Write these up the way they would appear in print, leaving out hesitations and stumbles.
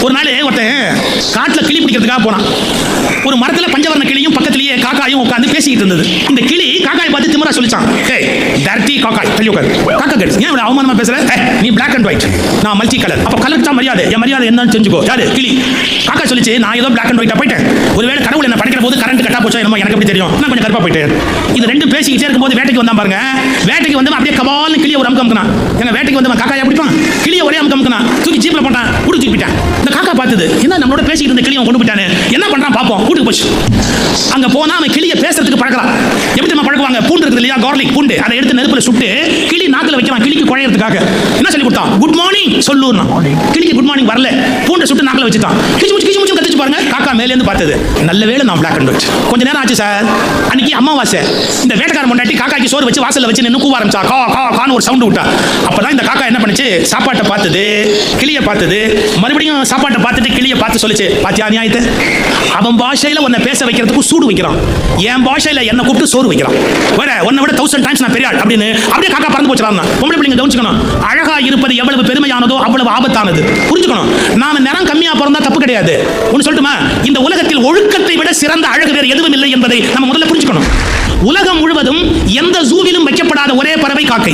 ஒரு நாள் ஒருத்தன் காட்டில் கிளி பிடிக்கிறதுக்காக போனான். ஒரு மரத்தில் பஞ்சவர்ண கிளியும் பக்கத்திலேயே காக்காயும் உட்காந்து பேசிக்கிட்டு இருந்தது. இந்த கிளி காக்காயை பார்த்து திமிரா சொல்லிச்சான், ஏய் டர்ட்டி காக்காய் தள்ளி உட்காரு. காக்கா கேட்டு, ஏன் இவ்வளவு அவமானமா பேசுற? நீ பிளாக் அண்ட் ஒயிட், நான் மல்டி கலர். அப்போ கலர் தான் மரியாதை. என் மரியாதை என்னன்னு தெரிஞ்சுக்கோ. யாரு? கிளி. காக்கா சொல்லிச்சு, நான் ஏதோ பிளாக் அண்ட் ஒயிட்டா போயிட்டேன். ஒருவேளை கடவுள் என்ன படைக்கிற போது கரண்ட் கட்டா போச்சா என்னமோ, எனக்கு எப்படி தெரியும்? நான் கொஞ்சம் கருப்பா போயிட்டேன். இது ரெண்டும் பேசிக்கிட்டே இருக்கும்போது வேட்டைக்கு வந்தான் பாருங்க. வேட்டைக்கு வந்து அப்படியே கபால்னு கிளியை ஒரு அமுக்கம்னா, எங்க வேட்டைக்கு வந்து காக்காயை பிடிப்பான், கிளியை ஒரே அமுக்கம்னா தூக்கி ஜீப்ல போட்டான், ஊடு தூக்கிட்டான். இந்த காக்கா பார்த்தது, என்ன நம்மளோட பேசிக்கிட்டு இருந்த கிளியை கொண்டு போயிட்டானே, என்ன பண்றான் பாப்போம். வீட்டுக்கு போச்சு. அங்க போனா அவன் கிளியை பேசுறதுக்கு பழக்கலாம். எப்படி நம்ம பழக்குவாங்க? பூண்டு இருக்குது இல்லையா, கார்லிக் பூண்டு, அதை எடுத்து நெருப்புல சுட்டு கிளி நாக்குல வைக்கிறான். கிளிக்கு குழையறதுக்காக என்ன சொல்லி கொடுத்தான்? குட் மார்னிங் சொல்லுன்னா. கிளிக்கு குட் மார்னிங் வரல, பூண்டை சுட்டு நாக்குல வச்சுட்டான். கிச்சு கத்திச்சு பாருங்க. காக்கா மேல இருந்து பார்த்தது, நல்ல வேளை நான் பிளாக் அண்ட் ஒயிட். கொஞ்ச நேரம் ஆச்சு சார். அன்னைக்கு அமாவாசை. இந்த வேட்டைக்கார முன்னாடி காக்காக்கு சோறு வச்சு வாசல்ல வச்சு நின்னு கூவ ஆரம்பிச்சா. கா கா கான்னு ஒரு சவுண்ட் விட்டா. அப்பதான் இந்த காக்கா என்ன பண்ணுச்சு? சாப்பாட்டை பார்த்தது, கிளியை பார்த்தது, மறுபடியும் சாப்பாட்டை பார்த்துட்டு கிளியை பார்த்து சொல்லிச்சு, பாத்தியா நியாயத்தை? அவன் பாஷையில உன்னை பேச வைக்கிறதுக்கு சூடு வைக்கிறான், என் பாஷையில என்ன கூப்பிட்டு சோறு வைக்கிறான். வேற உன்னை விட 1000 டைம்ஸ் நான் பெரிய ஆள் அப்படின்னு அப்படியே காக்கா பறந்து போச்சுறான். பொம்பளை பிள்ளைங்க கவனிச்சுக்கணும், அழகா இருப்பது எவ்வளவு பெருமையானதோ அவ்வளவு ஆபத்தானது. புரிஞ்சுக்கணும். நாம நிறம் கம்மியா பிறந்தா தப்பு கிடையாது. ஒன்னு சொல்லட்டுமா, இந்த உலகத்தில் ஒழுக்கத்தை விட சிறந்த அழகு வேறு எதுவும் இல்லை என்பதை நம்ம முதல்ல புரிஞ்சுக்கணும். உலகம் முழுவதும் எந்த ஜூவிலும் வைக்கப்படாத ஒரே பறவை காக்கை.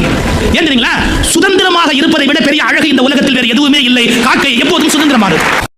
ஏன் தெரியுங்களா? சுதந்திரமாக இருப்பதை விட பெரிய அழகு இந்த உலகத்தில் வேறு எதுவுமே இல்லை. காக்கை எப்போதும் சுதந்திரமானது.